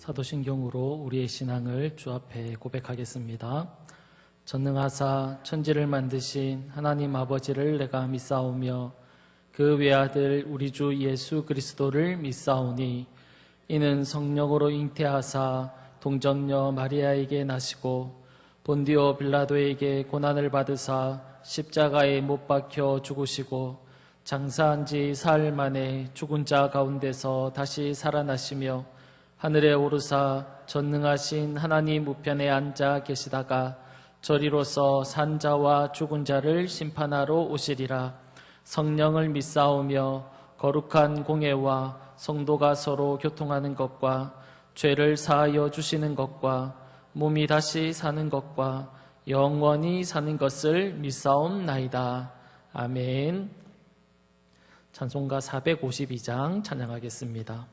사도신경으로 우리의 신앙을 주 앞에 고백하겠습니다. 전능하사 천지를 만드신 하나님 아버지를 내가 믿사오며 그 외아들 우리 주 예수 그리스도를 믿사오니 이는 성령으로 잉태하사 동정녀 마리아에게 나시고 본디오 빌라도에게 고난을 받으사 십자가에 못 박혀 죽으시고 장사한 지 사흘 만에 죽은 자 가운데서 다시 살아나시며 하늘에 오르사 전능하신 하나님 우편에 앉아 계시다가 저리로서 산 자와 죽은 자를 심판하러 오시리라. 성령을 믿사오며 거룩한 공예와 성도가 서로 교통하는 것과 죄를 사하여 주시는 것과 몸이 다시 사는 것과 영원히 사는 것을 믿사옵나이다. 아멘. 찬송가 452장 찬양하겠습니다.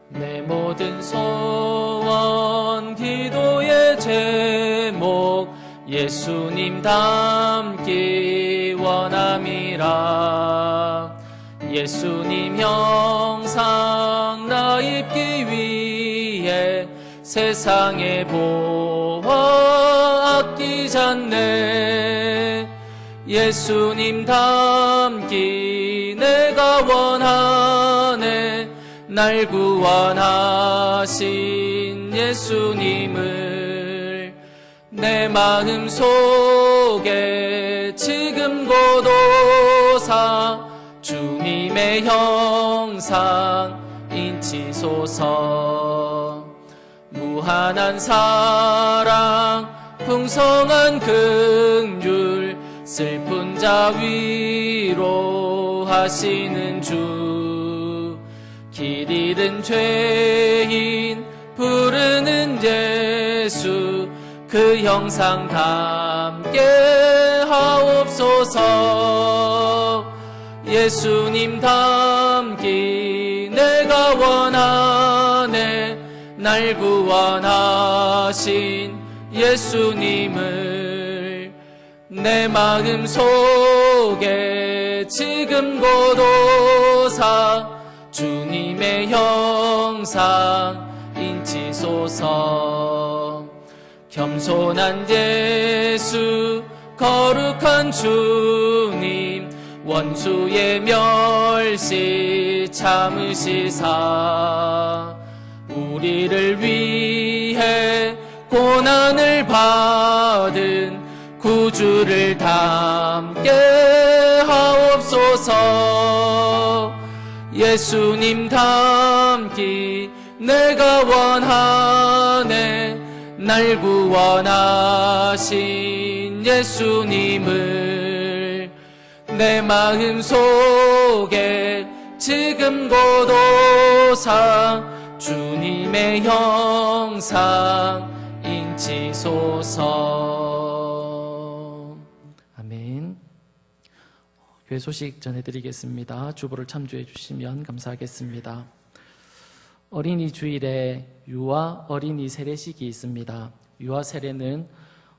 내 모든 소원 기도의 제목 예수님 닮기 원함이라. 예수님 형상 나 입기 위해 세상의 보화 아끼잖네. 예수님 닮기 내가 원하네. 날 구원하신 예수님을 내 마음 속에 지금 고도사 주님의 형상 인치소서. 무한한 사랑 풍성한 긍휼 슬픈 자 위로하시는 주. 길 잃은 죄인 부르는 예수 그 형상 담게 하옵소서. 예수님 닮기 내가 원하네. 날 구원하신 예수님을 내 마음 속에 지금 고도사 주님의 형상 인치소서. 겸손한 예수 거룩한 주님 원수의 멸시 참으시사 우리를 위해 고난을 받은 구주를 닮게 하옵소서. 예수님 닮기 내가 원하네. 날 구원하신 예수님을 내 마음 속에 지금 고도사 주님의 형상 인치소서. 아멘. 교회 소식 전해드리겠습니다. 주보를 참조해 주시면 감사하겠습니다. 어린이 주일에 유아 어린이 세례식이 있습니다. 유아 세례는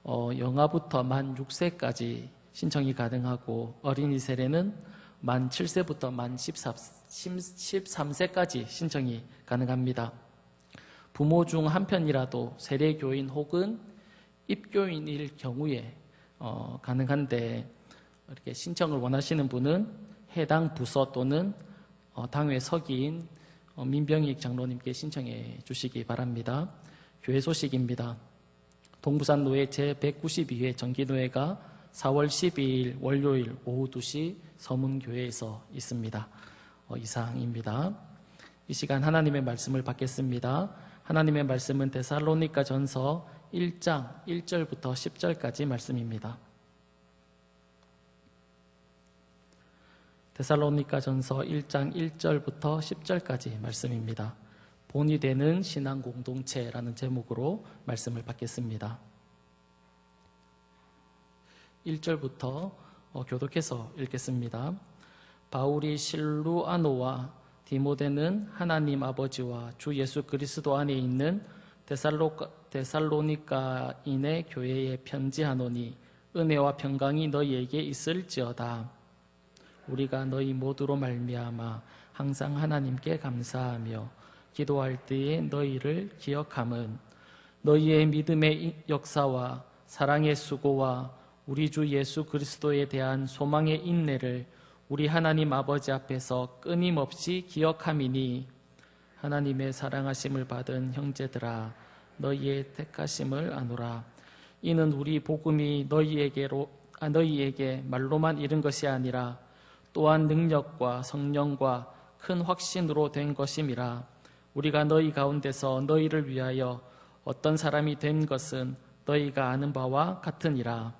영아부터 만 6세까지 신청이 가능하고 어린이 세례는 만 7세부터 만 13세까지 신청이 가능합니다. 부모 중 한 편이라도 세례교인 혹은 입교인일 경우에 가능한데 이렇게 신청을 원하시는 분은 해당 부서 또는 당회 서기인 민병익 장로님께 신청해 주시기 바랍니다. 교회 소식입니다. 동부산 노회 제192회 정기노회가 4월 12일 월요일 오후 2시 서문교회에서 있습니다. 이상입니다. 이 시간 하나님의 말씀을 받겠습니다. 하나님의 말씀은 데살로니가 전서 1장 1절부터 10절까지 말씀입니다. 데살로니가 전서 1장 1절부터 10절까지 말씀입니다. 본이 되는 신앙 공동체라는 제목으로 말씀을 받겠습니다. 1절부터 교독해서 읽겠습니다. 바울이 실루아노와 디모데는 하나님 아버지와 주 예수 그리스도 안에 있는 데살로니가인의 교회에 편지하노니 은혜와 평강이 너희에게 있을지어다. 우리가 너희 모두로 말미암아 항상 하나님께 감사하며 기도할 때에 너희를 기억함은 너희의 믿음의 역사와 사랑의 수고와 우리 주 예수 그리스도에 대한 소망의 인내를 우리 하나님 아버지 앞에서 끊임없이 기억함이니 하나님의 사랑하심을 받은 형제들아 너희의 택하심을 아노라. 이는 우리 복음이 너희에게 말로만 이른 것이 아니라 또한 능력과 성령과 큰 확신으로 된 것임이라. 우리가 너희 가운데서 너희를 위하여 어떤 사람이 된 것은 너희가 아는 바와 같으니라.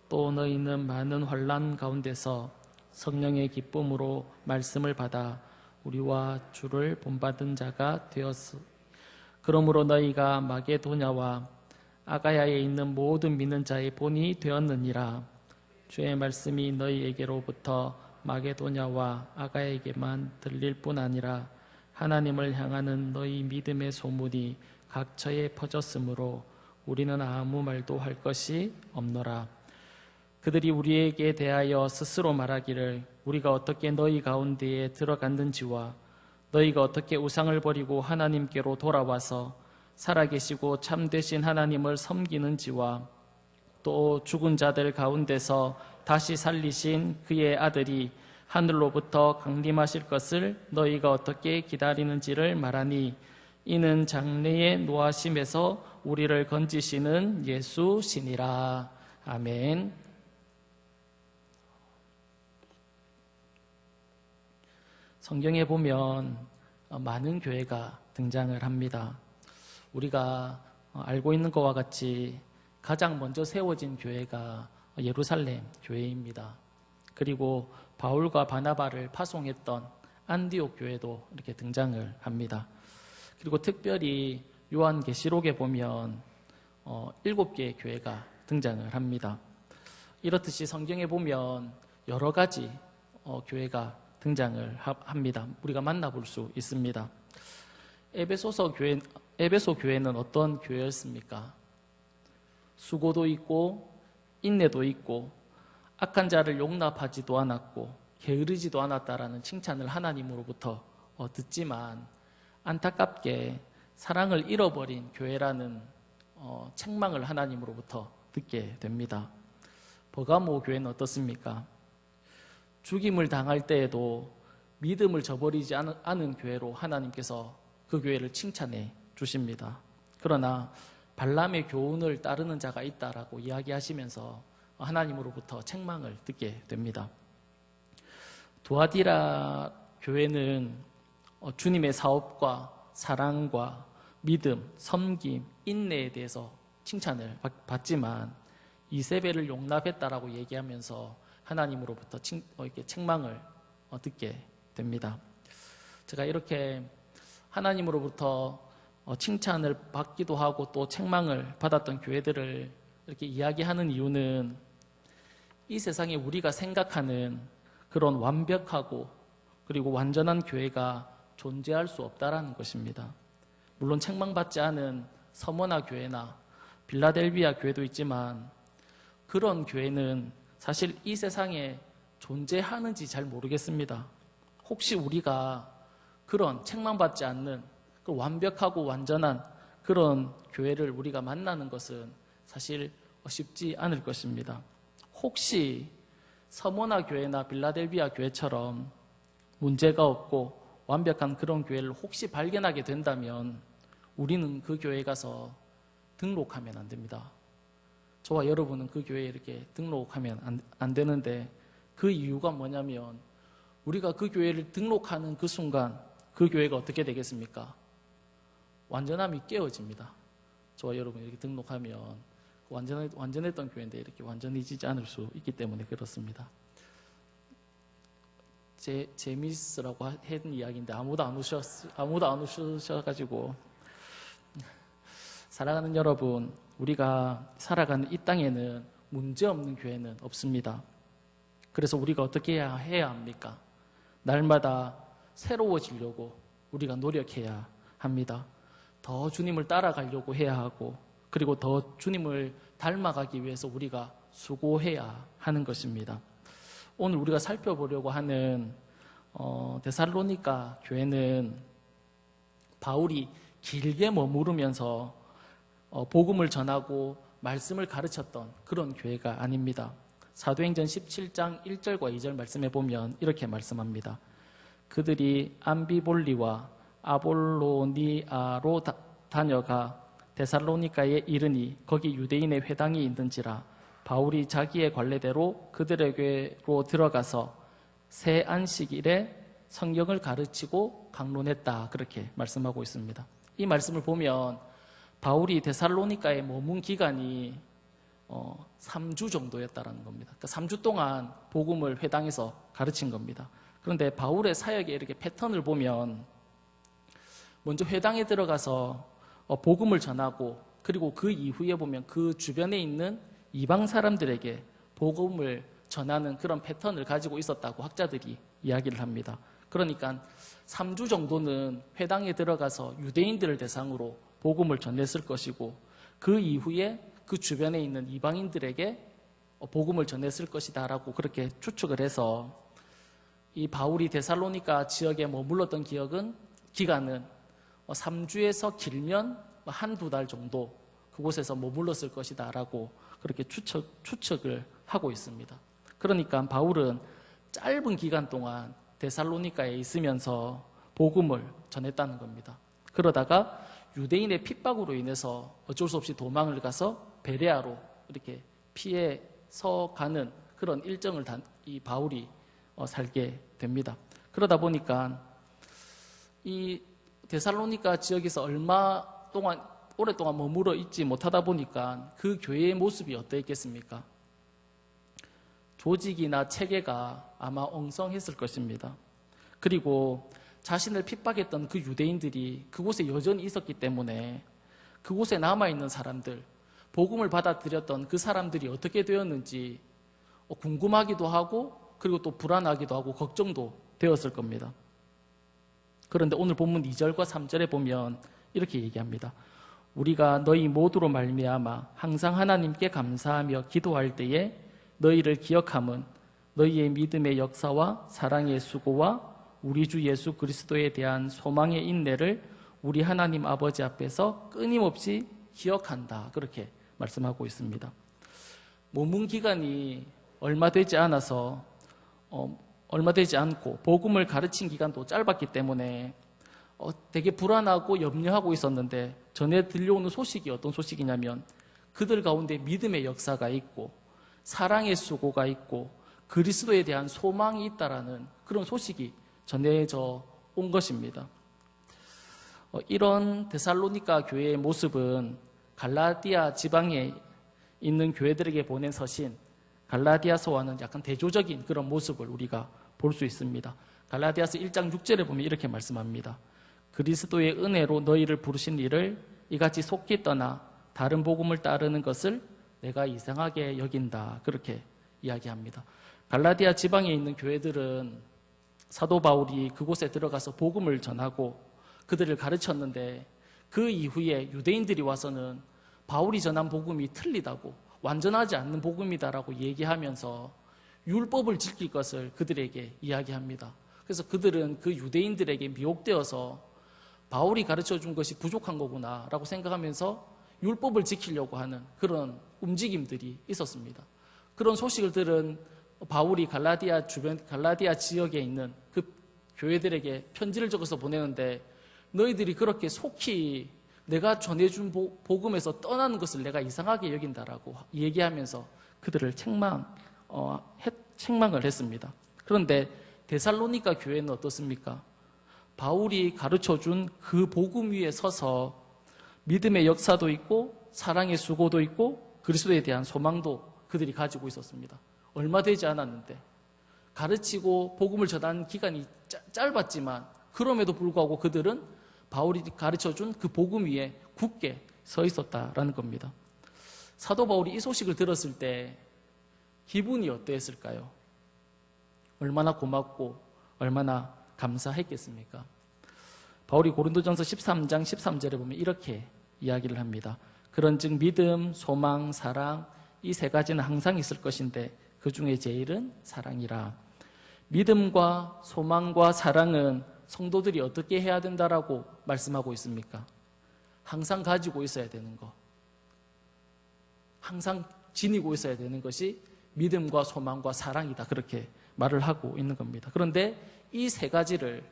또 너희는 많은 환난 가운데서 성령의 기쁨으로 말씀을 받아 우리와 주를 본받은 자가 되었으. 그러므로 너희가 마게도냐와 아가야에 있는 모든 믿는 자의 본이 되었느니라. 주의 말씀이 너희에게로부터 마게도냐와 아가야에게만 들릴 뿐 아니라 하나님을 향하는 너희 믿음의 소문이 각처에 퍼졌으므로 우리는 아무 말도 할 것이 없노라. 그들이 우리에게 대하여 스스로 말하기를 우리가 어떻게 너희 가운데에 들어갔는지와 너희가 어떻게 우상을 버리고 하나님께로 돌아와서 살아계시고 참되신 하나님을 섬기는지와 또 죽은 자들 가운데서 다시 살리신 그의 아들이 하늘로부터 강림하실 것을 너희가 어떻게 기다리는지를 말하니 이는 장래의 노하심에서 우리를 건지시는 예수시니라. 아멘. 성경에 보면 많은 교회가 등장을 합니다. 우리가 알고 있는 것과 같이 가장 먼저 세워진 교회가 예루살렘 교회입니다. 그리고 바울과 바나바를 파송했던 안디옥 교회도 이렇게 등장을 합니다. 그리고 특별히 요한계시록에 보면 7개의 교회가 등장을 합니다. 이렇듯이 성경에 보면 여러 가지 교회가 등장을 합니다. 우리가 만나볼 수 있습니다. 에베소 교회는 어떤 교회였습니까? 수고도 있고 인내도 있고 악한 자를 용납하지도 않았고 게으르지도 않았다라는 칭찬을 하나님으로부터 듣지만 안타깝게 사랑을 잃어버린 교회라는 책망을 하나님으로부터 듣게 됩니다. 버가모 교회는 어떻습니까? 죽임을 당할 때에도 믿음을 저버리지 않은 교회로 하나님께서 그 교회를 칭찬해 주십니다. 그러나 발람의 교훈을 따르는 자가 있다라고 이야기하시면서 하나님으로부터 책망을 듣게 됩니다. 두아디라 교회는 주님의 사업과 사랑과 믿음, 섬김, 인내에 대해서 칭찬을 받지만 이세벨을 용납했다라고 얘기하면서 하나님으로부터 이렇게 책망을 듣게 됩니다. 제가 이렇게 하나님으로부터 칭찬을 받기도 하고 또 책망을 받았던 교회들을 이렇게 이야기하는 이유는 이 세상에 우리가 생각하는 그런 완벽하고 그리고 완전한 교회가 존재할 수 없다라는 것입니다. 물론 책망받지 않은 서머나 교회나 빌라델비아 교회도 있지만 그런 교회는 사실 이 세상에 존재하는지 잘 모르겠습니다. 혹시 우리가 그런 책망받지 않는 그 완벽하고 완전한 그런 교회를 우리가 만나는 것은 사실 쉽지 않을 것입니다. 혹시 서머나 교회나 빌라델비아 교회처럼 문제가 없고 완벽한 그런 교회를 혹시 발견하게 된다면 우리는 그 교회에 가서 등록하면 안 됩니다. 저와 여러분은 그 교회에 이렇게 등록하면 안 되는데 그 이유가 뭐냐면 우리가 그 교회를 등록하는 그 순간 그 교회가 어떻게 되겠습니까? 완전함이 깨어집니다. 저와 여러분이 이렇게 등록하면 완전했던 교회인데 이렇게 완전해지지 않을 수 있기 때문에 그렇습니다. 재미있으라고 했던 이야기인데 아무도 안 오셔가지고 사랑하는 여러분, 우리가 살아가는 이 땅에는 문제없는 교회는 없습니다. 그래서 우리가 어떻게 해야 합니까? 날마다 새로워지려고 우리가 노력해야 합니다. 더 주님을 따라가려고 해야 하고 그리고 더 주님을 닮아가기 위해서 우리가 수고해야 하는 것입니다. 오늘 우리가 살펴보려고 하는 데살로니가 교회는 바울이 길게 머무르면서 복음을 전하고 말씀을 가르쳤던 그런 교회가 아닙니다. 사도행전 17장 1절과 2절 말씀해 보면 이렇게 말씀합니다. 그들이 암비볼리와 아볼로니아로 다녀가 데살로니가에 이르니 거기 유대인의 회당이 있는지라 바울이 자기의 관례대로 그들에게로 들어가서 새 안식일에 성경을 가르치고 강론했다. 그렇게 말씀하고 있습니다. 이 말씀을 보면 바울이 데살로니가에 머문 기간이 3주 정도였다는 겁니다. 그러니까 3주 동안 복음을 회당에서 가르친 겁니다. 그런데 바울의 사역의 이렇게 패턴을 보면 먼저 회당에 들어가서 복음을 전하고 그리고 그 이후에 보면 그 주변에 있는 이방 사람들에게 복음을 전하는 그런 패턴을 가지고 있었다고 학자들이 이야기를 합니다. 그러니까 3주 정도는 회당에 들어가서 유대인들을 대상으로 복음을 전했을 것이고 그 이후에 그 주변에 있는 이방인들에게 복음을 전했을 것이다라고 그렇게 추측을 해서 이 바울이 데살로니가 지역에 머물렀던 기간은 3주에서 길면 한두 달 정도 그곳에서 머물렀을 것이다라고 그렇게 추측을 하고 있습니다. 그러니까 바울은 짧은 기간 동안 데살로니가에 있으면서 복음을 전했다는 겁니다. 그러다가 유대인의 핍박으로 인해서 어쩔 수 없이 도망을 가서 베레아로 이렇게 피해서 가는 그런 일정을 이 바울이 살게 됩니다. 그러다 보니까 이 데살로니가 지역에서 오랫동안 머물러 있지 못하다 보니까 그 교회의 모습이 어떠했겠습니까? 조직이나 체계가 아마 엉성했을 것입니다. 그리고 자신을 핍박했던 그 유대인들이 그곳에 여전히 있었기 때문에 그곳에 남아있는 사람들, 복음을 받아들였던 그 사람들이 어떻게 되었는지 궁금하기도 하고 그리고 또 불안하기도 하고 걱정도 되었을 겁니다. 그런데 오늘 본문 2절과 3절에 보면 이렇게 얘기합니다. 우리가 너희 모두로 말미암아 항상 하나님께 감사하며 기도할 때에 너희를 기억함은 너희의 믿음의 역사와 사랑의 수고와 우리 주 예수 그리스도에 대한 소망의 인내를 우리 하나님 아버지 앞에서 끊임없이 기억한다. 그렇게 말씀하고 있습니다. 머문 기간이 얼마 되지 않고 복음을 가르친 기간도 짧았기 때문에 되게 불안하고 염려하고 있었는데 전에 들려오는 소식이 어떤 소식이냐면 그들 가운데 믿음의 역사가 있고 사랑의 수고가 있고 그리스도에 대한 소망이 있다라는 그런 소식이 전해져 온 것입니다. 이런 데살로니가 교회의 모습은 갈라디아 지방에 있는 교회들에게 보낸 서신 갈라디아서와는 약간 대조적인 그런 모습을 우리가 볼 수 있습니다. 갈라디아서 1장 6절에 보면 이렇게 말씀합니다. 그리스도의 은혜로 너희를 부르신 이를 이같이 속히 떠나 다른 복음을 따르는 것을 내가 이상하게 여긴다. 그렇게 이야기합니다. 갈라디아 지방에 있는 교회들은 사도 바울이 그곳에 들어가서 복음을 전하고 그들을 가르쳤는데 그 이후에 유대인들이 와서는 바울이 전한 복음이 틀리다고 완전하지 않는 복음이다라고 얘기하면서 율법을 지킬 것을 그들에게 이야기합니다. 그래서 그들은 그 유대인들에게 미혹되어서 바울이 가르쳐준 것이 부족한 거구나 라고 생각하면서 율법을 지키려고 하는 그런 움직임들이 있었습니다. 그런 소식을 들은 바울이 갈라디아 지역에 있는 그 교회들에게 편지를 적어서 보내는데 너희들이 그렇게 속히 내가 전해준 복음에서 떠나는 것을 내가 이상하게 여긴다라고 얘기하면서 그들을 책망을 했습니다. 그런데 데살로니가 교회는 어떻습니까? 바울이 가르쳐준 그 복음 위에 서서 믿음의 역사도 있고 사랑의 수고도 있고 그리스도에 대한 소망도 그들이 가지고 있었습니다. 얼마 되지 않았는데 가르치고 복음을 전한 기간이 짧았지만 그럼에도 불구하고 그들은 바울이 가르쳐준 그 복음 위에 굳게 서 있었다라는 겁니다. 사도 바울이 이 소식을 들었을 때 기분이 어떠했을까요? 얼마나 고맙고 얼마나 감사했겠습니까? 바울이 고린도전서 13장 13절에 보면 이렇게 이야기를 합니다. 그런즉 믿음, 소망, 사랑 이 세 가지는 항상 있을 것인데 그 중에 제일은 사랑이라. 믿음과 소망과 사랑은 성도들이 어떻게 해야 된다라고 말씀하고 있습니까? 항상 가지고 있어야 되는 것, 항상 지니고 있어야 되는 것이 믿음과 소망과 사랑이다, 그렇게 말을 하고 있는 겁니다. 그런데 이 세 가지를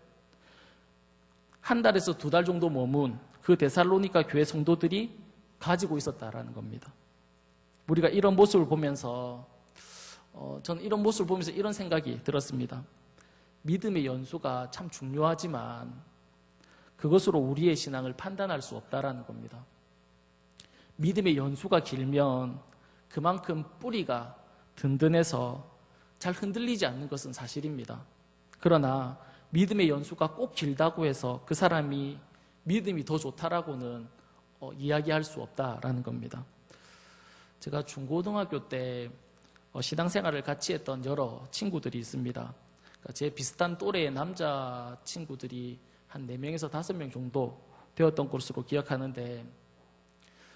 한 달에서 두 달 정도 머문 그 데살로니가 교회 성도들이 가지고 있었다라는 겁니다. 우리가 이런 모습을 보면서 저는 이런 모습을 보면서 이런 생각이 들었습니다. 믿음의 연수가 참 중요하지만 그것으로 우리의 신앙을 판단할 수 없다라는 겁니다. 믿음의 연수가 길면 그만큼 뿌리가 든든해서 잘 흔들리지 않는 것은 사실입니다. 그러나 믿음의 연수가 꼭 길다고 해서 그 사람이 믿음이 더 좋다라고는 이야기할 수 없다라는 겁니다. 제가 중고등학교 때 신앙생활을 같이 했던 여러 친구들이 있습니다. 그러니까 제 비슷한 또래의 남자 친구들이 한 4명에서 5명 정도 되었던 것으로 기억하는데,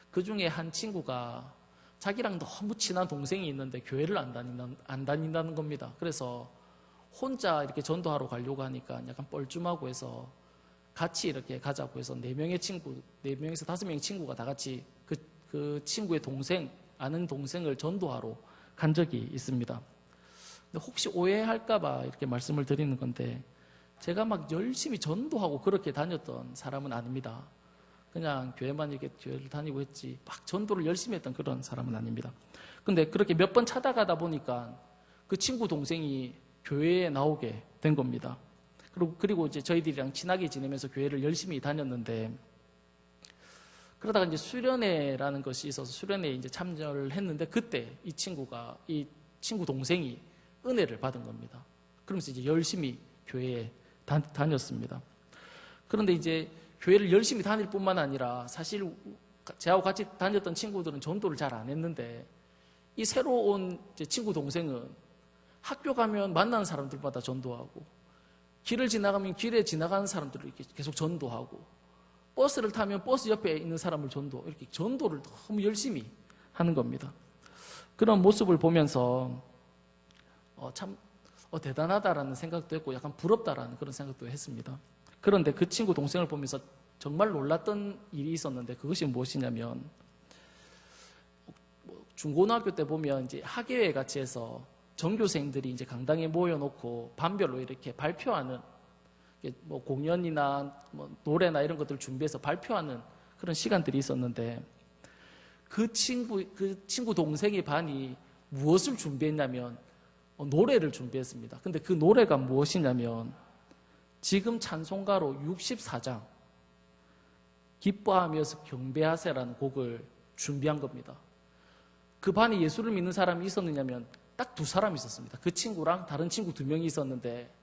그 중에 한 친구가 자기랑 너무 친한 동생이 있는데 교회를 안 다닌다는 겁니다. 그래서 혼자 이렇게 전도하러 가려고 하니까 약간 뻘쭘하고 해서 같이 이렇게 가자고 해서 4명에서 5명의 친구가 다 같이 그 친구의 아는 동생을 전도하러 간 적이 있습니다. 근데 혹시 오해할까봐 이렇게 말씀을 드리는 건데, 제가 막 열심히 전도하고 그렇게 다녔던 사람은 아닙니다. 그냥 교회만 이렇게 교회를 다니고 했지 막 전도를 열심히 했던 그런 사람은 아닙니다. 근데 그렇게 몇 번 찾아가다 보니까 그 친구 동생이 교회에 나오게 된 겁니다. 그리고 이제 저희들이랑 친하게 지내면서 교회를 열심히 다녔는데, 그러다가 이제 수련회라는 것이 있어서 수련회에 이제 참여를 했는데, 그때 이 친구 동생이 은혜를 받은 겁니다. 그러면서 이제 열심히 교회에 다녔습니다. 그런데 이제 교회를 열심히 다닐 뿐만 아니라 사실 저하고 같이 다녔던 친구들은 전도를 잘 안 했는데, 이 새로 온 친구 동생은 학교 가면 만나는 사람들마다 전도하고, 길을 지나가면 길에 지나가는 사람들을 이렇게 계속 전도하고, 버스를 타면 버스 옆에 있는 사람을 이렇게 전도를 너무 열심히 하는 겁니다. 그런 모습을 보면서 참 대단하다라는 생각도 했고 약간 부럽다라는 그런 생각도 했습니다. 그런데 그 친구 동생을 보면서 정말 놀랐던 일이 있었는데, 그것이 무엇이냐면, 중고등학교 때 보면 이제 학예회 같이 해서 전교생들이 이제 강당에 모여놓고 반별로 이렇게 발표하는, 뭐 공연이나 뭐 노래나 이런 것들을 준비해서 발표하는 그런 시간들이 있었는데, 그 친구 동생의 반이 무엇을 준비했냐면 노래를 준비했습니다. 근데 그 노래가 무엇이냐면 지금 찬송가로 64장 기뻐하면서 경배하세라는 곡을 준비한 겁니다. 그 반에 예수를 믿는 사람이 있었느냐면 딱 2사람이 있었습니다. 그 친구랑 다른 친구 2명이 있었는데,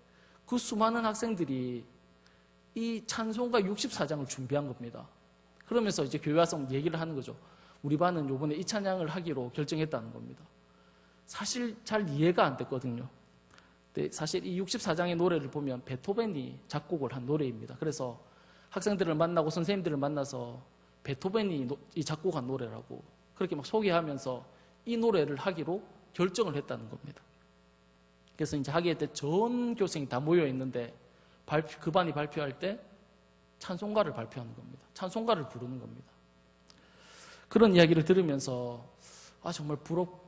그 수많은 학생들이 이 찬송가 64장을 준비한 겁니다. 그러면서 이제 교회 와서 얘기를 하는 거죠. 우리 반은 이번에 이 찬양을 하기로 결정했다는 겁니다. 사실 잘 이해가 안 됐거든요. 근데 사실 이 64장의 노래를 보면 베토벤이 작곡을 한 노래입니다. 그래서 학생들을 만나고 선생님들을 만나서 베토벤이 이 작곡한 노래라고 그렇게 막 소개하면서 이 노래를 하기로 결정을 했다는 겁니다. 그래서 이제 학예회 때 전 교생이 다 모여 있는데 그 반이 발표할 때 찬송가를 발표하는 겁니다. 찬송가를 부르는 겁니다. 그런 이야기를 들으면서 정말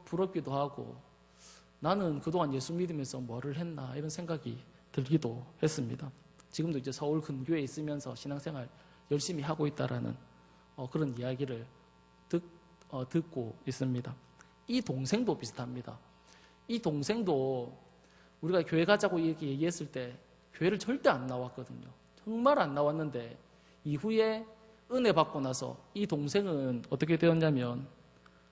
부럽기도 하고, 나는 그동안 예수 믿으면서 뭐를 했나 이런 생각이 들기도 했습니다. 지금도 이제 서울 근교에 있으면서 신앙생활 열심히 하고 있다라는 그런 이야기를 듣고 있습니다. 이 동생도 비슷합니다. 이 동생도 우리가 교회 가자고 이렇게 얘기했을 때 교회를 절대 안 나왔거든요. 정말 안 나왔는데 이후에 은혜 받고 나서 이 동생은 어떻게 되었냐면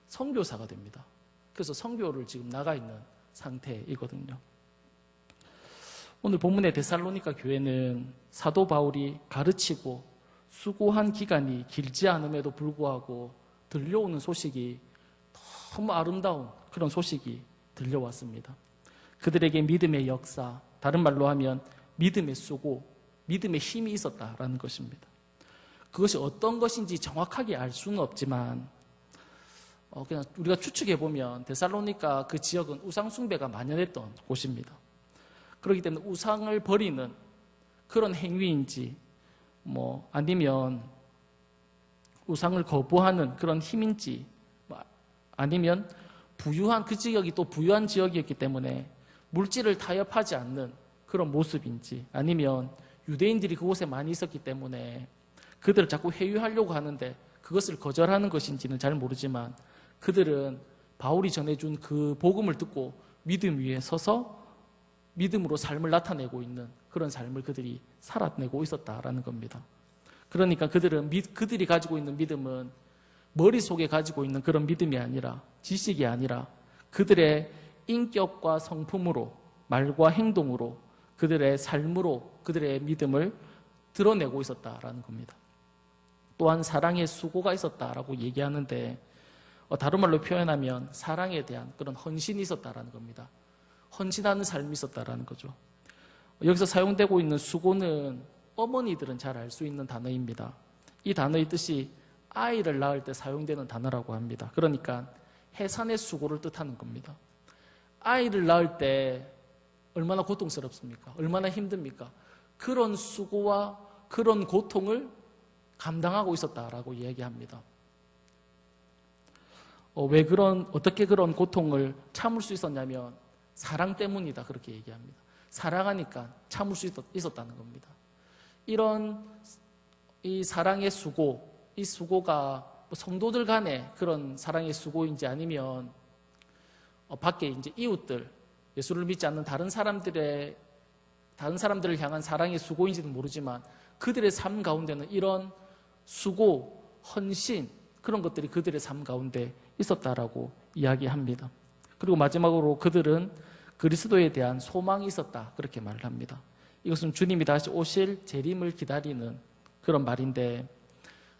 선교사가 됩니다. 그래서 선교를 지금 나가 있는 상태이거든요. 오늘 본문의 데살로니가 교회는 사도 바울이 가르치고 수고한 기간이 길지 않음에도 불구하고 들려오는 소식이 너무 아름다운 그런 소식이 들려왔습니다. 그들에게 믿음의 역사, 다른 말로 하면 믿음의 수고, 믿음의 힘이 있었다라는 것입니다. 그것이 어떤 것인지 정확하게 알 수는 없지만 그냥 우리가 추측해 보면 데살로니가 그 지역은 우상 숭배가 만연했던 곳입니다. 그렇기 때문에 우상을 버리는 그런 행위인지 아니면 우상을 거부하는 그런 힘인지 아니면 그 지역이 또 부유한 지역이었기 때문에 물질을 타협하지 않는 그런 모습인지 아니면 유대인들이 그곳에 많이 있었기 때문에 그들을 자꾸 회유하려고 하는데 그것을 거절하는 것인지는 잘 모르지만 그들은 바울이 전해준 그 복음을 듣고 믿음 위에 서서 믿음으로 삶을 나타내고 있는 그런 삶을 그들이 살아내고 있었다라는 겁니다. 그러니까 그들이 가지고 있는 믿음은 머릿속에 가지고 있는 그런 믿음이 아니라 지식이 아니라 그들의 인격과 성품으로 말과 행동으로 그들의 삶으로 그들의 믿음을 드러내고 있었다라는 겁니다. 또한 사랑의 수고가 있었다라고 얘기하는데 다른 말로 표현하면 사랑에 대한 그런 헌신이 있었다라는 겁니다. 헌신하는 삶이 있었다라는 거죠. 여기서 사용되고 있는 수고는 어머니들은 잘 알 수 있는 단어입니다. 이 단어의 뜻이 아이를 낳을 때 사용되는 단어라고 합니다. 그러니까 해산의 수고를 뜻하는 겁니다. 아이를 낳을 때 얼마나 고통스럽습니까? 얼마나 힘듭니까? 그런 수고와 그런 고통을 감당하고 있었다라고 이야기합니다. 어떻게 그런 고통을 참을 수 있었냐면 사랑 때문이다 그렇게 얘기합니다. 사랑하니까 참을 수 있었다는 겁니다. 이 사랑의 수고, 이 수고가 성도들 간의 그런 사랑의 수고인지 아니면 밖에 이제 이웃들, 예수를 믿지 않는 다른 사람들을 향한 사랑의 수고인지는 모르지만 그들의 삶 가운데는 이런 수고, 헌신 그런 것들이 그들의 삶 가운데 있었다라고 이야기합니다. 그리고 마지막으로 그들은 그리스도에 대한 소망이 있었다 그렇게 말을 합니다. 이것은 주님이 다시 오실 재림을 기다리는 그런 말인데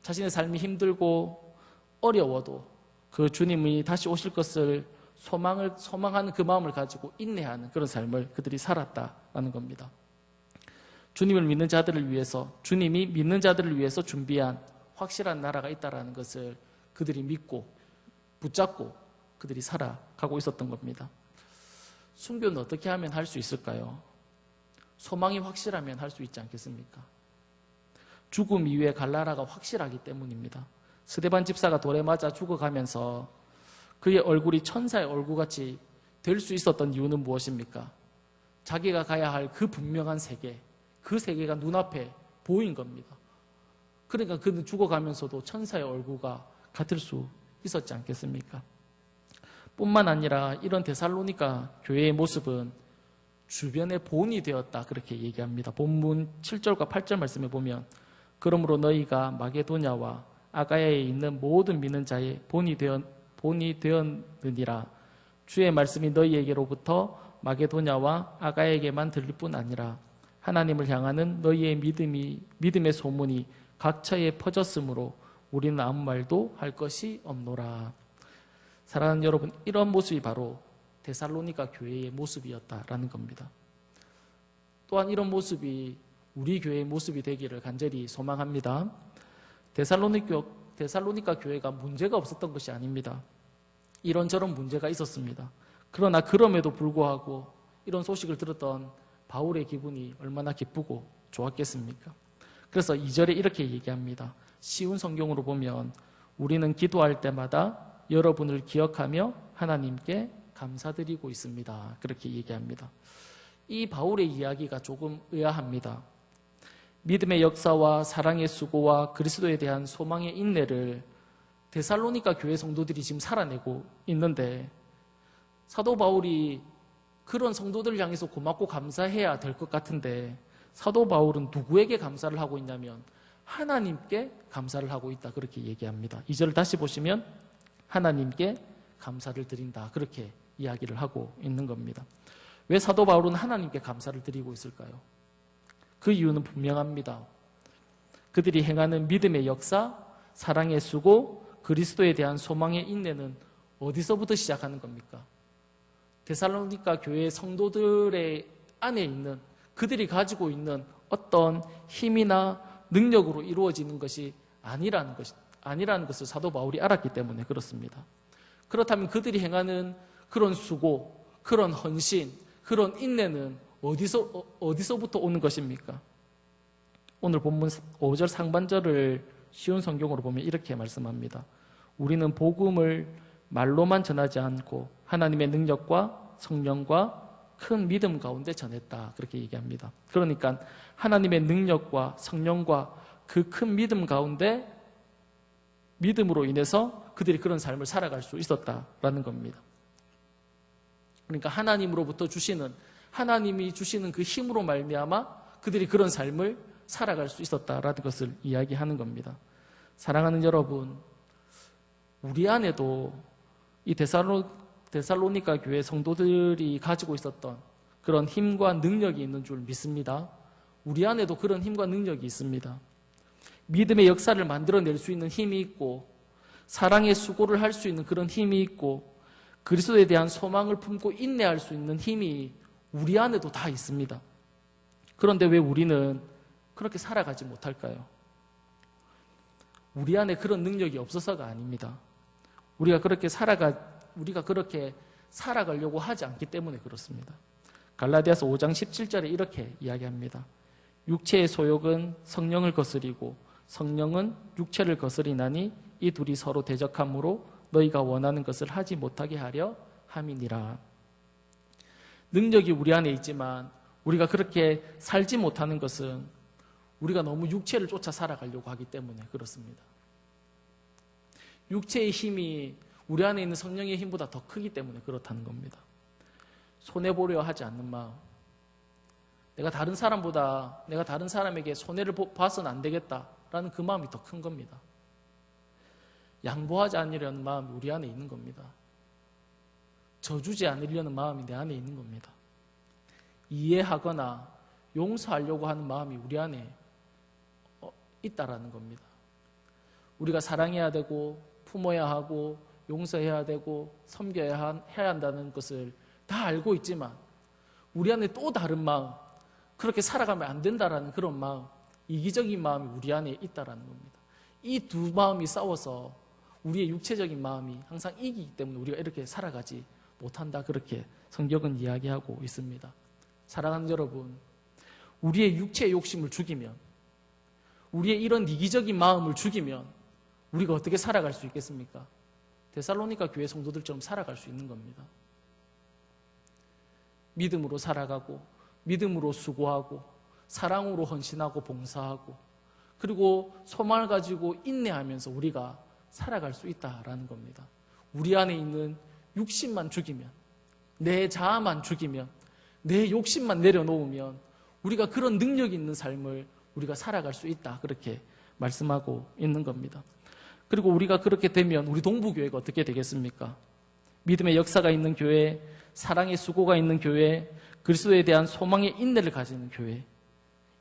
자신의 삶이 힘들고 어려워도 그 주님이 다시 오실 것을 소망하는 그 마음을 가지고 인내하는 그런 삶을 그들이 살았다라는 겁니다. 주님을 믿는 자들을 위해서 주님이 믿는 자들을 위해서 준비한 확실한 나라가 있다라는 것을 그들이 믿고 붙잡고 그들이 살아가고 있었던 겁니다. 순교는 어떻게 하면 할 수 있을까요? 소망이 확실하면 할 수 있지 않겠습니까? 죽음 이후에 갈 나라가 확실하기 때문입니다. 스데반 집사가 돌에 맞아 죽어가면서 그의 얼굴이 천사의 얼굴같이 될 수 있었던 이유는 무엇입니까? 자기가 가야 할 그 분명한 세계, 그 세계가 눈앞에 보인 겁니다. 그러니까 그는 죽어가면서도 천사의 얼굴과 같을 수 있었지 않겠습니까? 뿐만 아니라 이런 데살로니가 교회의 모습은 주변의 본이 되었다 그렇게 얘기합니다. 본문 7절과 8절 말씀에 보면 그러므로 너희가 마게도냐와 아가야에 있는 모든 믿는 자의 본이 되었느니라. 주의 말씀이 너희에게로부터 마게도냐와 아가야에게만 들릴 뿐 아니라 하나님을 향하는 너희의 믿음의 소문이 각처에 퍼졌으므로 우리는 아무 말도 할 것이 없노라. 사랑하는 여러분, 이런 모습이 바로 데살로니가 교회의 모습이었다라는 겁니다. 또한 이런 모습이 우리 교회의 모습이 되기를 간절히 소망합니다. 데살로니가 교회가 문제가 없었던 것이 아닙니다. 이런저런 문제가 있었습니다. 그러나 그럼에도 불구하고 이런 소식을 들었던 바울의 기분이 얼마나 기쁘고 좋았겠습니까? 그래서 2절에 이렇게 얘기합니다. 쉬운 성경으로 보면 우리는 기도할 때마다 여러분을 기억하며 하나님께 감사드리고 있습니다. 그렇게 얘기합니다. 이 바울의 이야기가 조금 의아합니다. 믿음의 역사와 사랑의 수고와 그리스도에 대한 소망의 인내를 데살로니가 교회 성도들이 지금 살아내고 있는데 사도 바울이 그런 성도들을 향해서 고맙고 감사해야 될 것 같은데 사도 바울은 누구에게 감사를 하고 있냐면 하나님께 감사를 하고 있다 그렇게 얘기합니다. 2절을 다시 보시면 하나님께 감사를 드린다 그렇게 이야기를 하고 있는 겁니다. 왜 사도 바울은 하나님께 감사를 드리고 있을까요? 그 이유는 분명합니다. 그들이 행하는 믿음의 역사, 사랑의 수고, 그리스도에 대한 소망의 인내는 어디서부터 시작하는 겁니까? 데살로니가 교회의 성도들의 안에 있는 그들이 가지고 있는 어떤 힘이나 능력으로 이루어지는 것이 아니라는 것을 사도 바울이 알았기 때문에 그렇습니다. 그렇다면 그들이 행하는 그런 수고, 그런 헌신, 그런 인내는 어디서부터 오는 것입니까? 오늘 본문 5절 상반절을 쉬운 성경으로 보면 이렇게 말씀합니다. 우리는 복음을 말로만 전하지 않고 하나님의 능력과 성령과 큰 믿음 가운데 전했다. 그렇게 얘기합니다. 그러니까 하나님의 능력과 성령과 그 큰 믿음 가운데 믿음으로 인해서 그들이 그런 삶을 살아갈 수 있었다라는 겁니다. 그러니까 하나님이 주시는 그 힘으로 말미암아 그들이 그런 삶을 살아갈 수 있었다라는 것을 이야기하는 겁니다. 사랑하는 여러분, 우리 안에도 이 데살로니가 교회 성도들이 가지고 있었던 그런 힘과 능력이 있는 줄 믿습니다. 우리 안에도 그런 힘과 능력이 있습니다. 믿음의 역사를 만들어낼 수 있는 힘이 있고 사랑의 수고를 할 수 있는 그런 힘이 있고 그리스도에 대한 소망을 품고 인내할 수 있는 힘이 우리 안에도 다 있습니다. 그런데 왜 우리는 그렇게 살아가지 못할까요? 우리 안에 그런 능력이 없어서가 아닙니다. 우리가 그렇게 살아가려고 하지 않기 때문에 그렇습니다. 갈라디아서 5장 17절에 이렇게 이야기합니다. 육체의 소욕은 성령을 거스리고 성령은 육체를 거스리나니 이 둘이 서로 대적함으로 너희가 원하는 것을 하지 못하게 하려 함이니라. 능력이 우리 안에 있지만 우리가 그렇게 살지 못하는 것은 우리가 너무 육체를 쫓아 살아가려고 하기 때문에 그렇습니다. 육체의 힘이 우리 안에 있는 성령의 힘보다 더 크기 때문에 그렇다는 겁니다. 손해보려 하지 않는 마음, 내가 다른 사람에게 손해를 봐서는 안 되겠다라는 그 마음이 더 큰 겁니다. 양보하지 않으려는 마음이 우리 안에 있는 겁니다. 져주지 않으려는 마음이 내 안에 있는 겁니다. 이해하거나 용서하려고 하는 마음이 우리 안에 있다라는 겁니다. 우리가 사랑해야 되고 품어야 하고 용서해야 되고 섬겨야 해야 한다는 것을 다 알고 있지만 우리 안에 또 다른 마음, 그렇게 살아가면 안 된다라는 그런 마음, 이기적인 마음이 우리 안에 있다라는 겁니다. 이 두 마음이 싸워서 우리의 육체적인 마음이 항상 이기기 때문에 우리가 이렇게 살아가지 못한다, 그렇게 성경은 이야기하고 있습니다. 사랑하는 여러분, 우리의 육체의 욕심을 죽이면, 우리의 이런 이기적인 마음을 죽이면 우리가 어떻게 살아갈 수 있겠습니까? 데살로니가 교회 성도들처럼 살아갈 수 있는 겁니다. 믿음으로 살아가고 믿음으로 수고하고 사랑으로 헌신하고 봉사하고 그리고 소망을 가지고 인내하면서 우리가 살아갈 수 있다라는 겁니다. 우리 안에 있는 육신만 죽이면, 내 자아만 죽이면, 내 욕심만 내려놓으면 우리가 그런 능력이 있는 삶을 우리가 살아갈 수 있다, 그렇게 말씀하고 있는 겁니다. 그리고 우리가 그렇게 되면 우리 동부교회가 어떻게 되겠습니까? 믿음의 역사가 있는 교회, 사랑의 수고가 있는 교회, 그리스도에 대한 소망의 인내를 가지는 교회,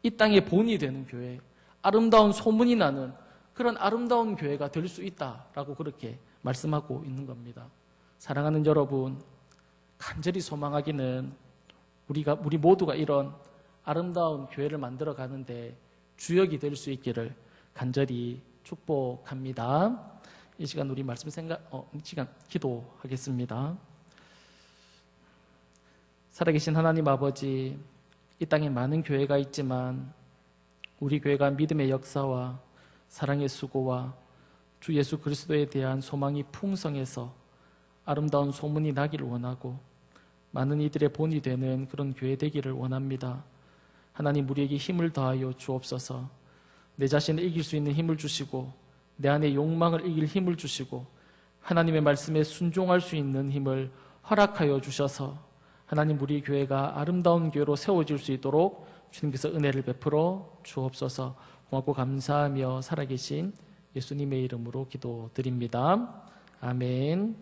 이 땅의 본이 되는 교회, 아름다운 소문이 나는 그런 아름다운 교회가 될 수 있다라고 그렇게 말씀하고 있는 겁니다. 사랑하는 여러분, 간절히 소망하기는 우리 모두가 이런 아름다운 교회를 만들어 가는데 주역이 될 수 있기를 간절히 축복합니다. 이 시간 우리 말씀 시간 기도하겠습니다. 살아계신 하나님 아버지, 이 땅에 많은 교회가 있지만 우리 교회가 믿음의 역사와 사랑의 수고와 주 예수 그리스도에 대한 소망이 풍성해서 아름다운 소문이 나기를 원하고 많은 이들의 본이 되는 그런 교회 되기를 원합니다. 하나님, 우리에게 힘을 더하여 주옵소서. 내 자신을 이길 수 있는 힘을 주시고 내 안에 욕망을 이길 힘을 주시고 하나님의 말씀에 순종할 수 있는 힘을 허락하여 주셔서 하나님, 우리 교회가 아름다운 교회로 세워질 수 있도록 주님께서 은혜를 베풀어 주옵소서. 고맙고 감사하며 살아계신 예수님의 이름으로 기도드립니다. 아멘.